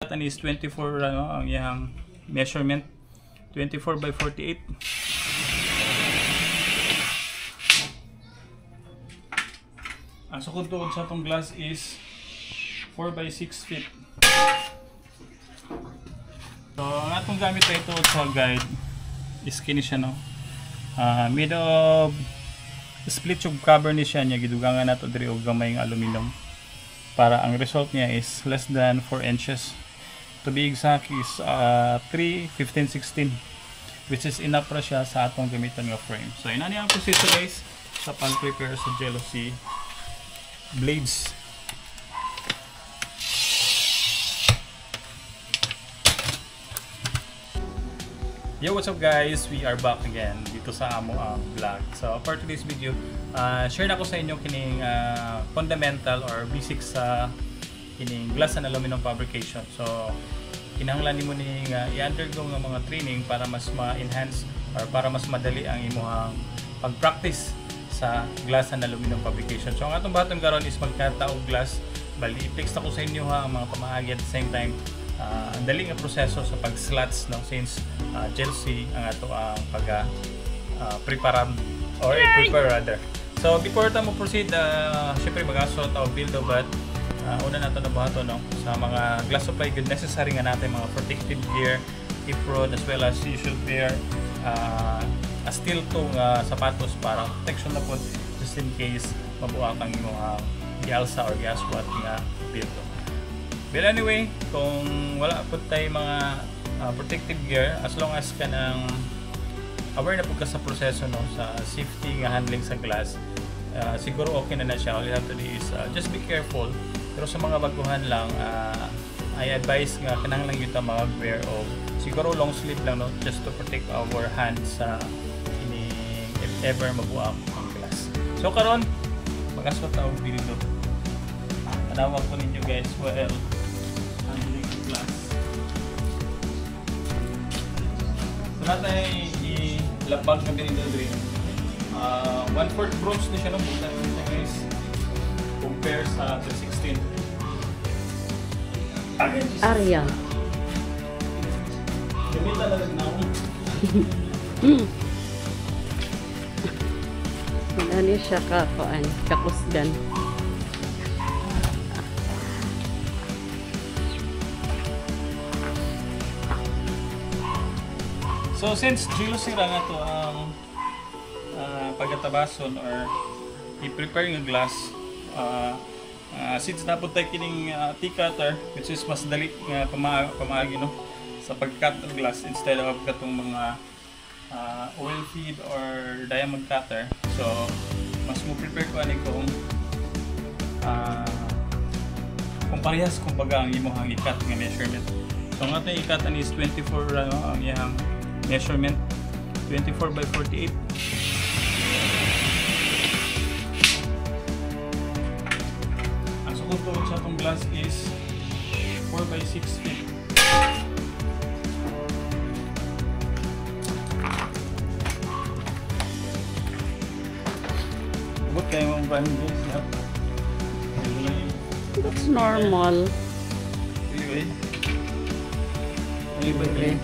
ikatan is 24 ang iyang measurement, 24 by 48. Ang sukod tuod sa itong glass is 4 by 6 feet. So ang atong gamit na ito sa guide is kini siya, no? Made of split tube cover ni siya, gidugangan nato diri og gamay nga aluminum para ang result niya is less than 4 inches. To be exact is 3/15/16, which is enough para siya sa atong gamitan nga frame. So inani ang proseso guys sa pag-prepare sa jealousy blades. Yo, what's up guys? We are back again dito sa amo ang vlog. So for today's video, share na ko sa inyo kining fundamental or basic sa kining glass and aluminum fabrication. So kinahanglan nimo ning i-undergo nga mga training para mas ma-enhance or para mas madali ang imong pag-practice sa glass and aluminum fabrication. So ang atong baton karon is magkata og glass. Bali i-flex na ko sa inyo ang mga pamaagi at the same time ang dali nga proseso sa pag-slots, no, since jealousy ang ato ang pag-prepare or prepare rather. So before ta mo proceed, syempre mag-assault o build but una nato na buhaton, no, sa mga glass supply good necessary nga natin mga protective gear, apron as well as you should wear a steel toe nga sapatos para protection na po just in case mabuak ang imong gialsa or giaswat nga build. Well anyway, kung wala po tayo mga protective gear, as long as ka nang aware na po ka sa proseso, no, sa safety nga handling sa glass, siguro okay na siya. All you have to do is just be careful. Pero sa mga baguhan lang, I advise nga kanang lang yung mag-wear o siguro long sleeve lang, no, just to protect our hands sa if ever mabuak ang glass. So karon mag-aswat na og video. Tanawag ko ninyo guys, well, handling ang glass. So natin ilapag na binito rin. 1/4 bronze na siya, no? Buta nyo guys, compare sa 316. Arya. Gamita na rin na ako. Ano siya kakusgan. So since jealousy ra nga to ang pagkatabason or i-prepare nga glass, since napod tayo kining T-cutter, which is mas dali nga pamaagi, no, sa pag-cut ng glass instead of katong mga oil feed or diamond cutter. So mas mo prepare ko ani kung parehas kumbaga ang imong i-cut nga measurement. So ang ating i-cut is 24 ang iyang measurement, 24 by 48. Ang sukod tuod sa itong glass is 4 by 6 feet. Ubot kayo mong brand guys. That's normal. Anyway. Anyway.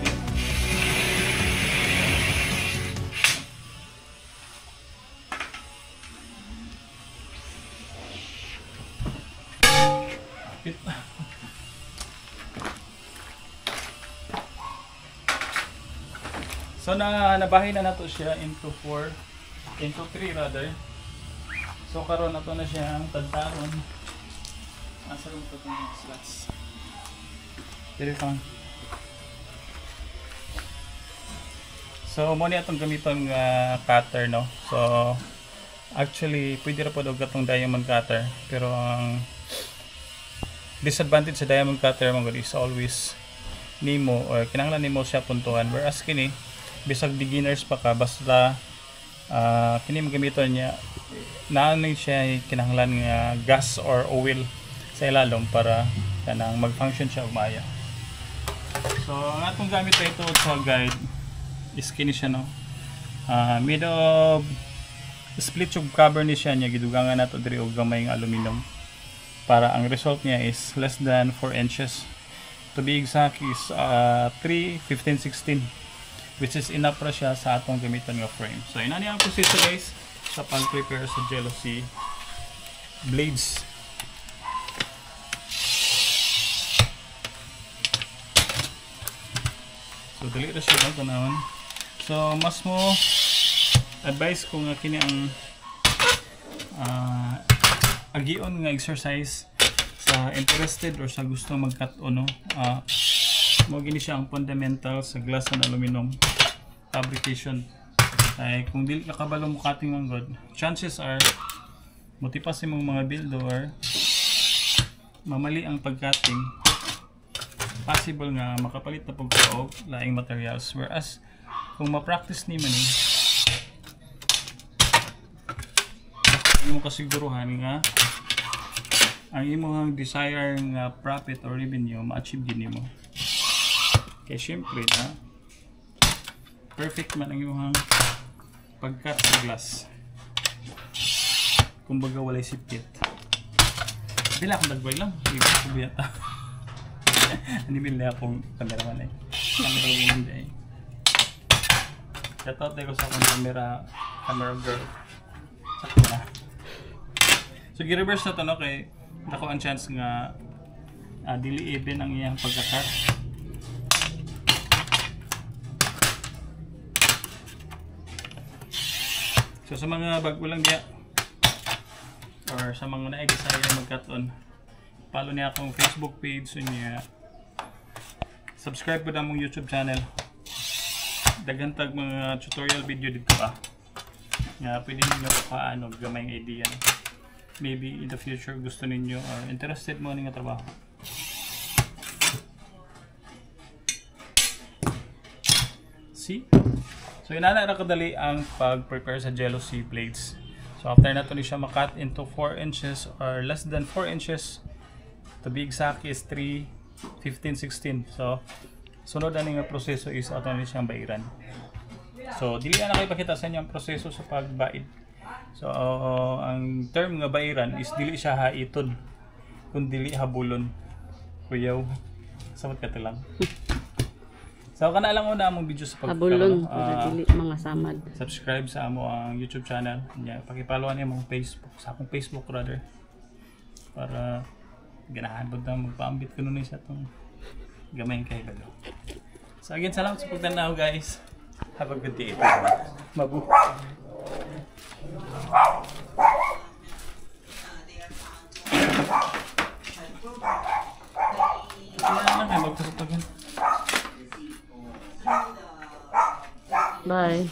So nabahin na nato siya into 3 rather. So karon nato na siya ang tadtaron. Asa ron to tong slots. Dili pa. So mo ni atong gamiton nga cutter, no. So actually pwede ra pod og atong diamond cutter, pero ang disadvantage sa diamond cutter mo is always nimo or kinahanglan nimo siya puntuhan, whereas kini bisag beginners pa ka basta kini magamiton niya naanay siya kinahanglan nga gas or oil sa ilalom para kanang mag-function siya og maayo. So ang atong gamit ito sa guide is kini siya, no, made of split tube cover ni siya, gidugangan nato diri og gamay nga aluminum para ang result niya is less than 4 inches. To be exact is 3, 15, 16, which is enough ra siya sa atong gamiton nga frame. So inani ang proseso guys sa pag-prepare sa jealousy blades. So dali ra siya tanawon. So mas mo advice ko nga kini ang agion nga exercise sa interested or sa gusto mag-cut o no. Mo gini siya ang fundamental sa glass and aluminum fabrication. Ay kung dili ka kabalo mo cutting man god, chances are motipas imong mga builder mamali ang pag-cutting. Possible nga makapalit na pagkaog laing materials, whereas kung ma-practice ni man mo kasiguruhan nga ang imong desire nga profit or revenue ma-achieve din mo. Kaya syempre na perfect man ang imong pag-cut sa glass. Kumbaga walay sipit. Bila akong dagway lang. Hindi ko biyata. Animil na akong cameraman eh. Cameraman eh. Shout out ko sa akong camera girl. Sakto na. So gi-reverse na to no kay ako ang chance nga dili even ang iyang pagka-cut. So sa mga bago lang diya or sa mga na-excited mag-cut on, follow niya akong Facebook page niya. Subscribe po na mong YouTube channel. Daghan tag mga tutorial video dito pa. Nga pwede niyo paano gamay ng idea. Maybe in the future gusto ninyo or interested mo nga trabaho. See? So inana ra kadali ang pag-prepare sa jealousy blades. So after nato ni siya makat into 4 inches or less than 4 inches, to be exact is 3, 15, 16. So sunod ani nga proseso is ato ni siyang bairan. So dili na kay pakita sa inyo ang proseso sa pagbaid. So ang term nga bairan is dili siya haiton kun dili habulon. Kuyaw. Samot ka lang. So kana lang una among video sa habulon dili mga samad. Subscribe sa amo ang YouTube channel. Nya paki-followan niyo among Facebook sa akong Facebook rather. Para ganahan pod na magpaambit kuno ni sa tong gamay kay balo. So again salamat sa pagtanaw guys. Have a good day. Mabu. Bye.